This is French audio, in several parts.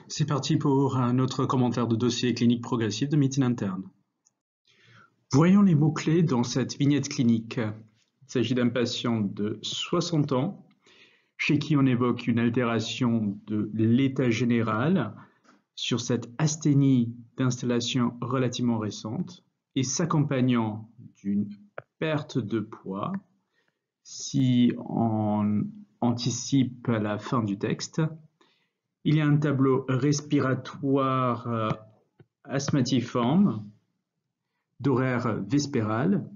C'est parti pour un autre commentaire de dossier clinique progressif de médecine interne. Voyons les mots-clés dans cette vignette clinique. Il s'agit d'un patient de 60 ans chez qui on évoque une altération de l'état général sur cette asthénie d'installation relativement récente et s'accompagnant d'une perte de poids. Si on anticipe à la fin du texte, il y a un tableau respiratoire asthmatiforme d'horaire vespéral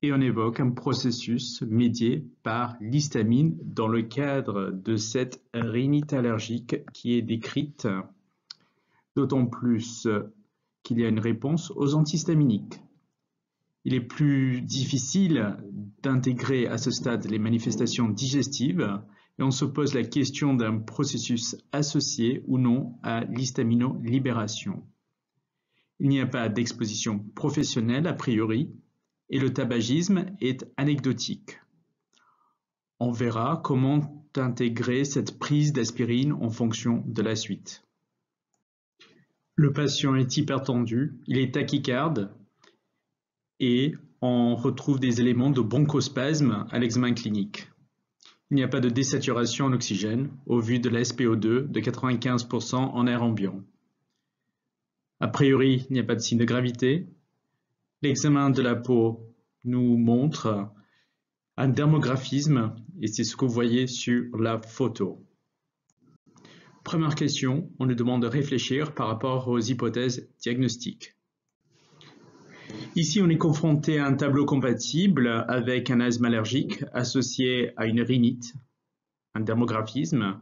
et on évoque un processus médié par l'histamine dans le cadre de cette rhinite allergique qui est décrite, d'autant plus qu'il y a une réponse aux antihistaminiques. Il est plus difficile d'intégrer à ce stade les manifestations digestives et on se pose la question d'un processus associé ou non à l'histaminolibération. Il n'y a pas d'exposition professionnelle a priori et le tabagisme est anecdotique. On verra comment intégrer cette prise d'aspirine en fonction de la suite. Le patient est hypertendu, il est tachycarde et on retrouve des éléments de bronchospasme à l'examen clinique. Il n'y a pas de désaturation en oxygène au vu de la SpO2 de 95% en air ambiant. A priori, il n'y a pas de signe de gravité. L'examen de la peau nous montre un dermographisme et c'est ce que vous voyez sur la photo. Première question, on nous demande de réfléchir par rapport aux hypothèses diagnostiques. Ici, on est confronté à un tableau compatible avec un asthme allergique associé à une rhinite, un dermographisme,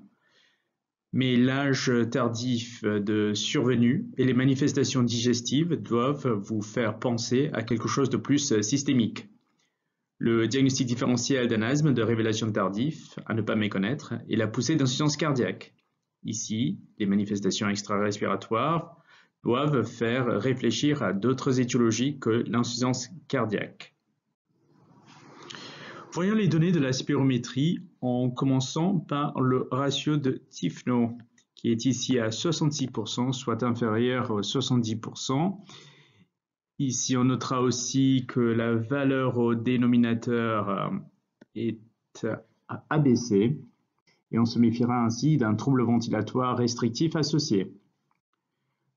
mais l'âge tardif de survenue et les manifestations digestives doivent vous faire penser à quelque chose de plus systémique. Le diagnostic différentiel d'un asthme de révélation tardif, à ne pas méconnaître, est la poussée d'insuffisance cardiaque. Ici, les manifestations extra-respiratoires doivent faire réfléchir à d'autres étiologies que l'insuffisance cardiaque. Voyons les données de la spirométrie en commençant par le ratio de Tifno qui est ici à 66%, soit inférieur à 70%. Ici, on notera aussi que la valeur au dénominateur est abaissée et on se méfiera ainsi d'un trouble ventilatoire restrictif associé.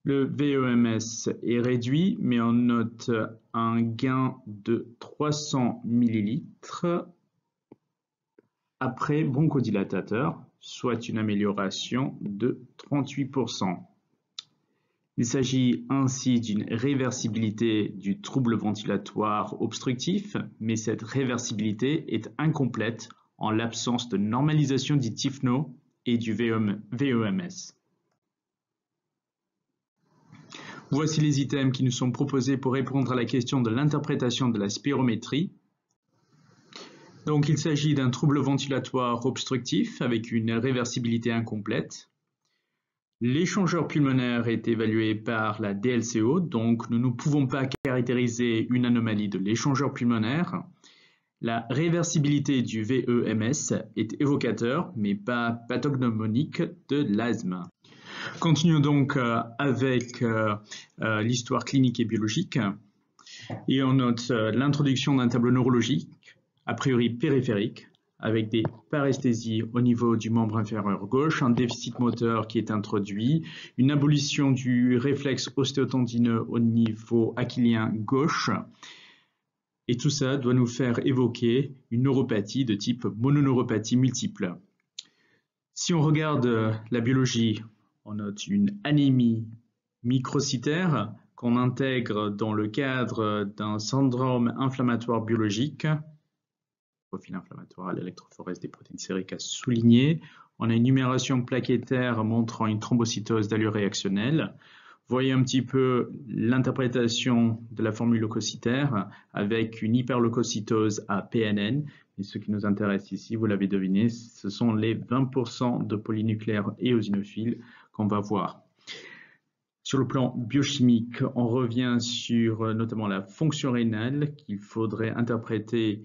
Le VEMS est réduit, mais on note un gain de 300 ml après bronchodilatateur, soit une amélioration de 38%. Il s'agit ainsi d'une réversibilité du trouble ventilatoire obstructif, mais cette réversibilité est incomplète en l'absence de normalisation du Tifno et du VEMS. Voici les items qui nous sont proposés pour répondre à la question de l'interprétation de la spirométrie. Donc il s'agit d'un trouble ventilatoire obstructif avec une réversibilité incomplète. L'échangeur pulmonaire est évalué par la DLCO, donc nous ne pouvons pas caractériser une anomalie de l'échangeur pulmonaire. La réversibilité du VEMS est évocateur, mais pas pathognomonique de l'asthme. Continuons donc avec l'histoire clinique et biologique. Et on note l'introduction d'un tableau neurologique, a priori périphérique, avec des paresthésies au niveau du membre inférieur gauche, un déficit moteur qui est introduit, une abolition du réflexe ostéotendineux au niveau achillien gauche. Et tout ça doit nous faire évoquer une neuropathie de type mononeuropathie multiple. Si on regarde la biologie, on note une anémie microcytaire qu'on intègre dans le cadre d'un syndrome inflammatoire biologique. Profil inflammatoire à l'électrophorèse des protéines sériques à souligner. On a une numération plaquettaire montrant une thrombocytose d'allure réactionnelle. Voyez un petit peu l'interprétation de la formule leucocytaire avec une hyperleucocytose à PNN. Et ce qui nous intéresse ici, vous l'avez deviné, ce sont les 20% de polynucléaires éosinophiles qu'on va voir. Sur le plan biochimique, on revient sur notamment la fonction rénale qu'il faudrait interpréter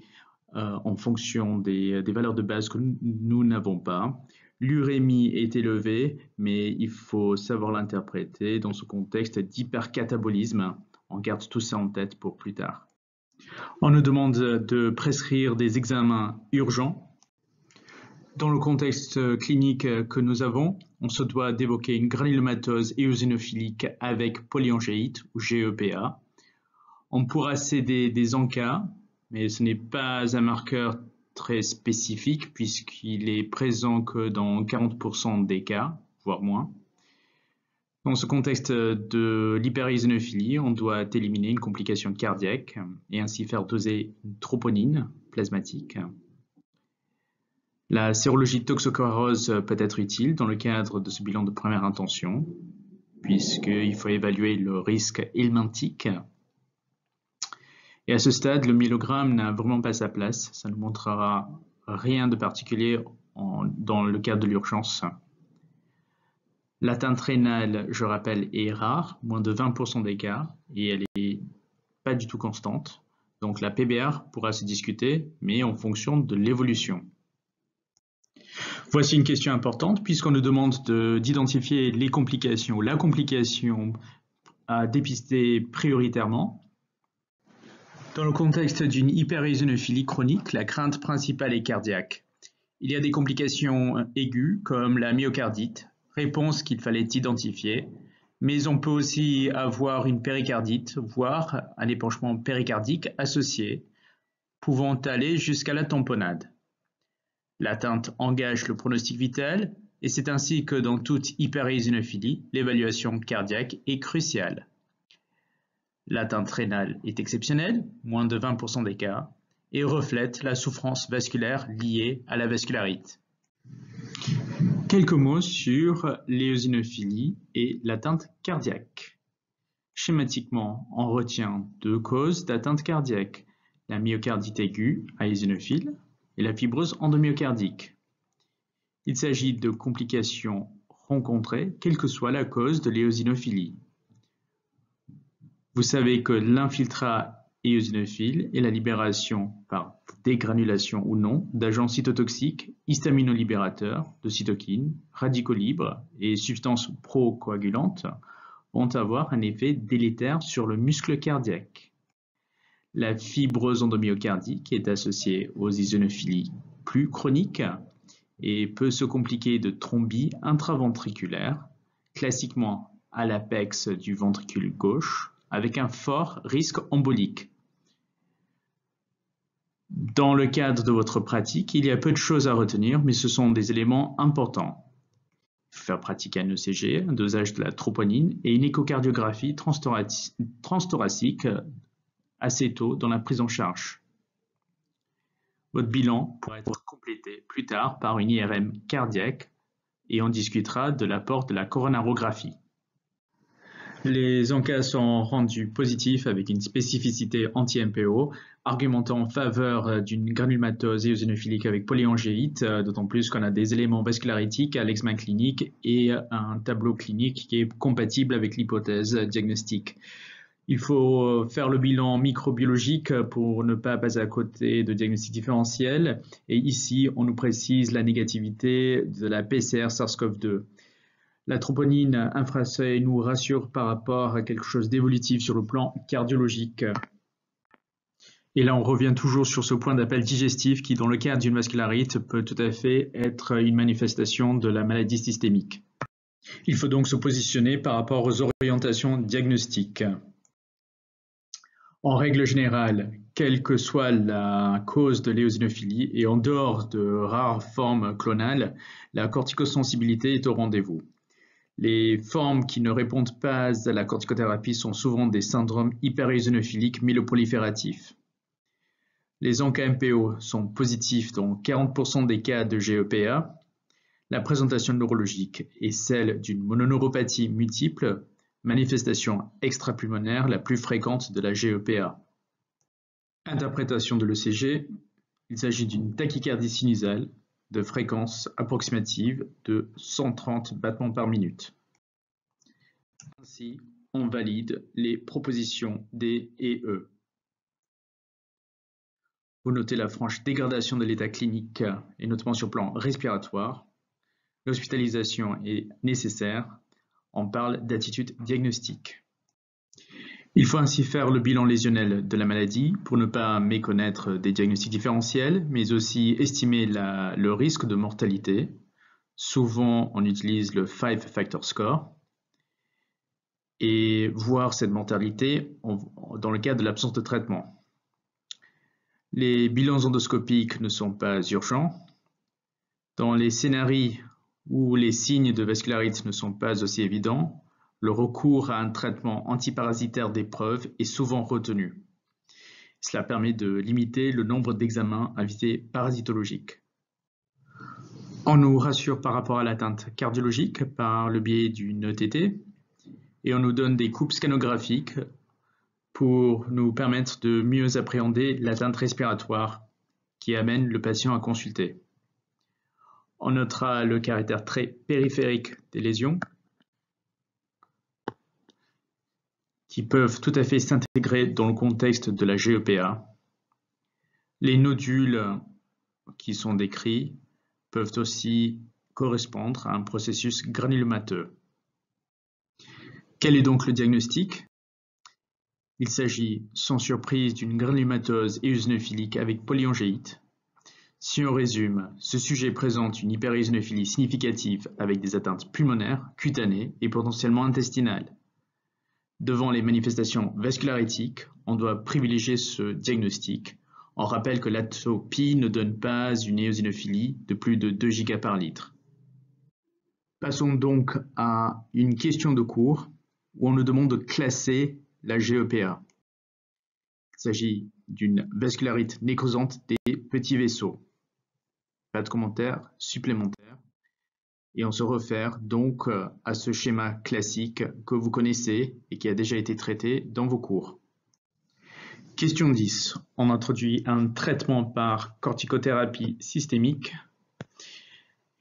en fonction des valeurs de base que nous n'avons pas. L'urémie est élevée, mais il faut savoir l'interpréter dans ce contexte d'hypercatabolisme. On garde tout ça en tête pour plus tard. On nous demande de prescrire des examens urgents. Dans le contexte clinique que nous avons, on se doit d'évoquer une granulomatose éosinophilique avec polyangéite ou GEPA. On pourra céder des ANCA, mais ce n'est pas un marqueur très spécifique puisqu'il est présent que dans 40% des cas, voire moins. Dans ce contexte de l'hyperéosinophilie, on doit éliminer une complication cardiaque et ainsi faire doser une troponine plasmatique. La sérologie toxocorose peut être utile dans le cadre de ce bilan de première intention, puisqu'il faut évaluer le risque helminthique. Et à ce stade, le myelogramme n'a vraiment pas sa place. Ça ne montrera rien de particulier dans le cadre de l'urgence. L'atteinte rénale, je rappelle, est rare, moins de 20% des cas, et elle n'est pas du tout constante. Donc la PBR pourra se discuter, mais en fonction de l'évolution. Voici une question importante, puisqu'on nous demande d'identifier les complications ou la complication à dépister prioritairement. Dans le contexte d'une hyperéosinophilie chronique, la crainte principale est cardiaque. Il y a des complications aiguës comme la myocardite, réponse qu'il fallait identifier, mais on peut aussi avoir une péricardite, voire un épanchement péricardique associé, pouvant aller jusqu'à la tamponnade. L'atteinte engage le pronostic vital et c'est ainsi que dans toute hyperéosinophilie, l'évaluation cardiaque est cruciale. L'atteinte rénale est exceptionnelle, moins de 20% des cas, et reflète la souffrance vasculaire liée à la vascularite. Quelques mots sur l'éosinophilie et l'atteinte cardiaque. Schématiquement, on retient deux causes d'atteinte cardiaque, la myocardite aiguë à éosinophile et la fibrose endomyocardique. Il s'agit de complications rencontrées, quelle que soit la cause de l'éosinophilie. Vous savez que l'infiltrat éosinophile est la libération par dégranulation ou non d'agents cytotoxiques, histaminolibérateurs, de cytokines, radicaux libres et substances procoagulantes vont avoir un effet délétère sur le muscle cardiaque. La fibrose endomyocardique est associée aux éosinophilies plus chroniques et peut se compliquer de thrombie intraventriculaire, classiquement à l'apex du ventricule gauche, avec un fort risque embolique. Dans le cadre de votre pratique, il y a peu de choses à retenir, mais ce sont des éléments importants. Il faut faire pratiquer un ECG, un dosage de la troponine et une échocardiographie transthoracique assez tôt dans la prise en charge. Votre bilan pourra être complété plus tard par une IRM cardiaque et on discutera de l'apport de la coronarographie. Les encas sont rendus positifs avec une spécificité anti-MPO, argumentant en faveur d'une granulomatose éosinophilique avec polyangéite, d'autant plus qu'on a des éléments vascularitiques à l'examen clinique et un tableau clinique qui est compatible avec l'hypothèse diagnostique. Il faut faire le bilan microbiologique pour ne pas passer à côté de diagnostics différentiels. Et ici, on nous précise la négativité de la PCR SARS-CoV-2. La troponine infraseuil nous rassure par rapport à quelque chose d'évolutif sur le plan cardiologique. Et là, on revient toujours sur ce point d'appel digestif qui, dans le cadre d'une vascularite, peut tout à fait être une manifestation de la maladie systémique. Il faut donc se positionner par rapport aux orientations diagnostiques. En règle générale, quelle que soit la cause de l'éosinophilie et en dehors de rares formes clonales, la corticosensibilité est au rendez-vous. Les formes qui ne répondent pas à la corticothérapie sont souvent des syndromes hyperéosinophiliques myeloprolifératifs. Les ANCA-MPO sont positifs dans 40% des cas de GEPA. La présentation neurologique est celle d'une mononeuropathie multiple, manifestation extrapulmonaire la plus fréquente de la GEPA. Interprétation de l'ECG, il s'agit d'une tachycardie sinusale de fréquence approximative de 130 battements par minute. Ainsi, on valide les propositions D et E. Vous notez la franche dégradation de l'état clinique et notamment sur le plan respiratoire. l'hospitalisation est nécessaire, on parle d'attitude diagnostique. Il faut ainsi faire le bilan lésionnel de la maladie pour ne pas méconnaître des diagnostics différentiels, mais aussi estimer le risque de mortalité. Souvent, on utilise le 5-factor score et voir cette mortalité dans le cas de l'absence de traitement. Les bilans endoscopiques ne sont pas urgents. Dans les scénarios où les signes de vascularite ne sont pas aussi évidents, le recours à un traitement antiparasitaire d'épreuve est souvent retenu. Cela permet de limiter le nombre d'examens à visée parasitologique. On nous rassure par rapport à l'atteinte cardiologique par le biais d'une ETT et on nous donne des coupes scanographiques pour nous permettre de mieux appréhender l'atteinte respiratoire qui amène le patient à consulter. On notera le caractère très périphérique des lésions qui peuvent tout à fait s'intégrer dans le contexte de la GEPA. Les nodules qui sont décrits peuvent aussi correspondre à un processus granulomateux. Quel est donc le diagnostic? Il s'agit sans surprise d'une granulomatose éosinophilique avec polyangéite. Si on résume, ce sujet présente une hyperéosinophilie significative avec des atteintes pulmonaires, cutanées et potentiellement intestinales. Devant les manifestations vascularytiques, on doit privilégier ce diagnostic. On rappelle que l'atopie ne donne pas une éosinophilie de plus de 2 Giga par litre. Passons donc à une question de cours où on nous demande de classer la GEPA. Il s'agit d'une vascularite nécrosante des petits vaisseaux. Pas de commentaires supplémentaires. Et on se réfère donc à ce schéma classique que vous connaissez et qui a déjà été traité dans vos cours. Question 10. On introduit un traitement par corticothérapie systémique.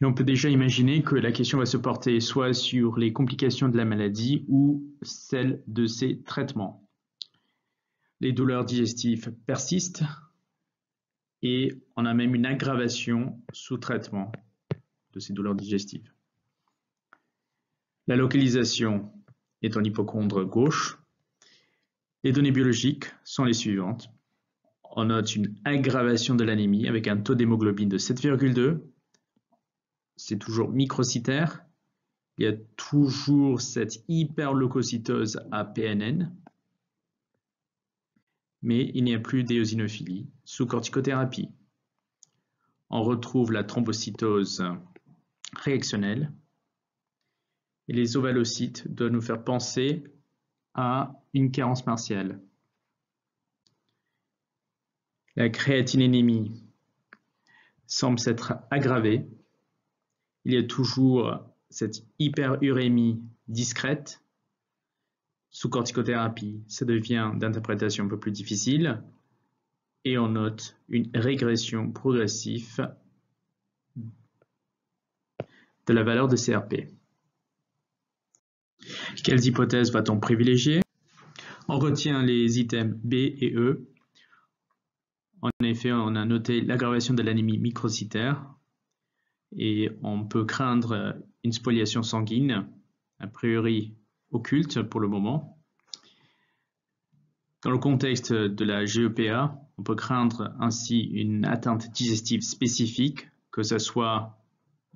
Et on peut déjà imaginer que la question va se porter soit sur les complications de la maladie ou celles de ces traitements. Les douleurs digestives persistent et on a même une aggravation sous traitement de ces douleurs digestives. La localisation est en hypochondre gauche. Les données biologiques sont les suivantes. On note une aggravation de l'anémie avec un taux d'hémoglobine de 7,2. C'est toujours microcytaire. Il y a toujours cette hyperleucocytose à PNN. Mais il n'y a plus d'éosinophilie sous corticothérapie. On retrouve la thrombocytose réactionnelle. Et les ovalocytes doivent nous faire penser à une carence martiale. La créatinémie semble s'être aggravée. Il y a toujours cette hyperurémie discrète. Sous corticothérapie, ça devient d'interprétation un peu plus difficile. Et on note une régression progressive de la valeur de CRP. Quelles hypothèses va-t-on privilégier? On retient les items B et E. En effet, on a noté l'aggravation de l'anémie microcytaire et on peut craindre une spoliation sanguine, a priori occulte pour le moment. Dans le contexte de la GEPA, on peut craindre ainsi une atteinte digestive spécifique, que ce soit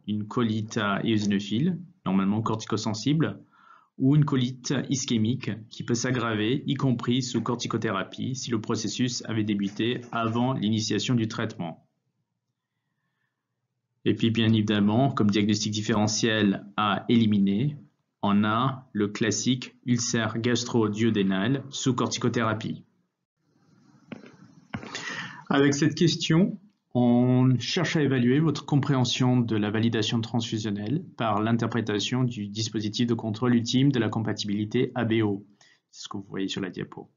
une colite éosinophile, normalement corticosensible, ou une colite ischémique qui peut s'aggraver, y compris sous corticothérapie, si le processus avait débuté avant l'initiation du traitement. Et puis bien évidemment, comme diagnostic différentiel à éliminer, on a le classique ulcère gastro-duodénal sous corticothérapie. Avec cette question, on cherche à évaluer votre compréhension de la validation transfusionnelle par l'interprétation du dispositif de contrôle ultime de la compatibilité ABO. C'est ce que vous voyez sur la diapo.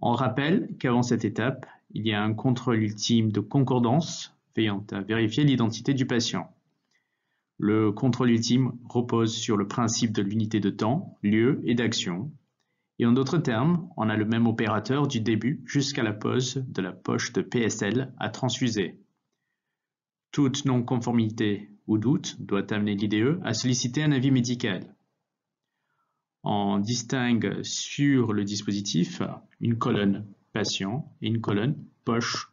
On rappelle qu'avant cette étape, il y a un contrôle ultime de concordance veillant à vérifier l'identité du patient. Le contrôle ultime repose sur le principe de l'unité de temps, lieu et d'action. Et en d'autres termes, on a le même opérateur du début jusqu'à la pose de la poche de PSL à transfuser. Toute non-conformité ou doute doit amener l'IDE à solliciter un avis médical. On distingue sur le dispositif une colonne patient et une colonne poche,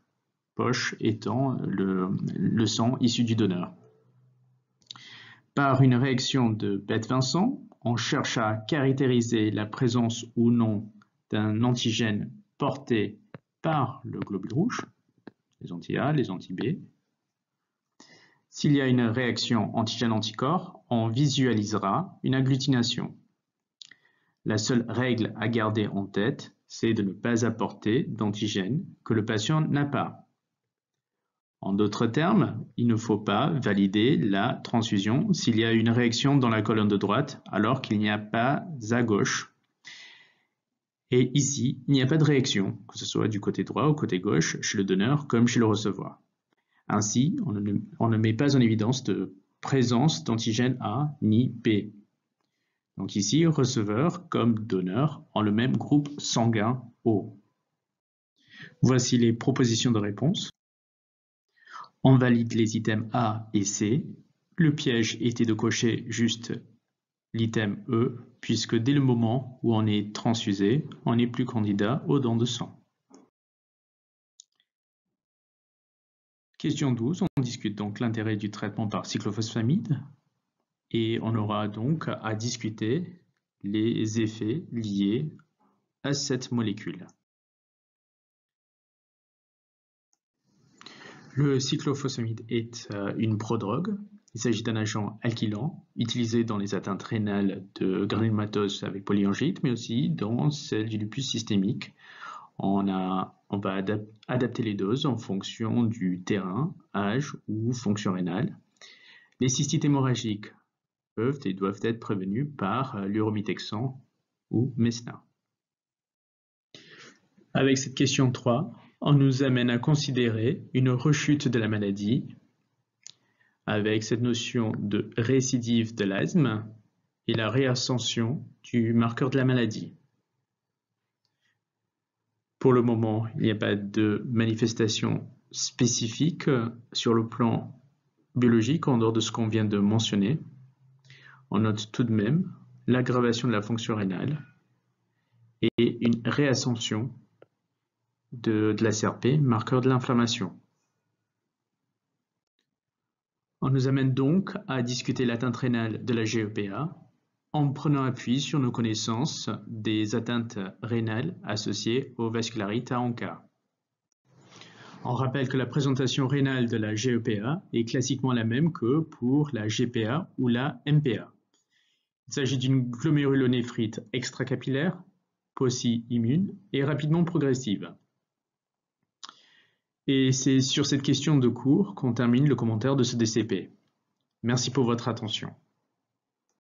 poche étant le sang issu du donneur. Par une réaction de Beth-Vincent, on cherche à caractériser la présence ou non d'un antigène porté par le globule rouge, les anti-A, les anti-B. S'il y a une réaction antigène-anticorps, on visualisera une agglutination. La seule règle à garder en tête, c'est de ne pas apporter d'antigène que le patient n'a pas. En d'autres termes, il ne faut pas valider la transfusion s'il y a une réaction dans la colonne de droite alors qu'il n'y a pas à gauche. Et ici, il n'y a pas de réaction, que ce soit du côté droit ou côté gauche, chez le donneur comme chez le receveur. Ainsi, on ne met pas en évidence de présence d'antigène A ni B. Donc ici, receveur comme donneur ont le même groupe sanguin O. Voici les propositions de réponse. On valide les items A et C. Le piège était de cocher juste l'item E, puisque dès le moment où on est transfusé, on n'est plus candidat aux dons de sang. Question 12, on discute donc l'intérêt du traitement par cyclophosphamide et on aura donc à discuter les effets liés à cette molécule. Le cyclophosphamide est une prodrogue. Il s'agit d'un agent alkylant utilisé dans les atteintes rénales de granulomatose avec polyangite, mais aussi dans celle du lupus systémique. On va adapter les doses en fonction du terrain, âge ou fonction rénale. Les cystites hémorragiques peuvent et doivent être prévenues par l'uromytexan ou Mesna. Avec cette question 3, on nous amène à considérer une rechute de la maladie avec cette notion de récidive de l'asthme et la réascension du marqueur de la maladie. Pour le moment, il n'y a pas de manifestation spécifique sur le plan biologique en dehors de ce qu'on vient de mentionner. On note tout de même l'aggravation de la fonction rénale et une réascension de la CRP, marqueur de l'inflammation. On nous amène donc à discuter l'atteinte rénale de la GEPA en prenant appui sur nos connaissances des atteintes rénales associées aux vascularites à ANCA. On rappelle que la présentation rénale de la GEPA est classiquement la même que pour la GPA ou la MPA. Il s'agit d'une glomérulonéphrite extracapillaire, pauci-immune et rapidement progressive. Et c'est sur cette question de cours qu'on termine le commentaire de ce DCP. Merci pour votre attention.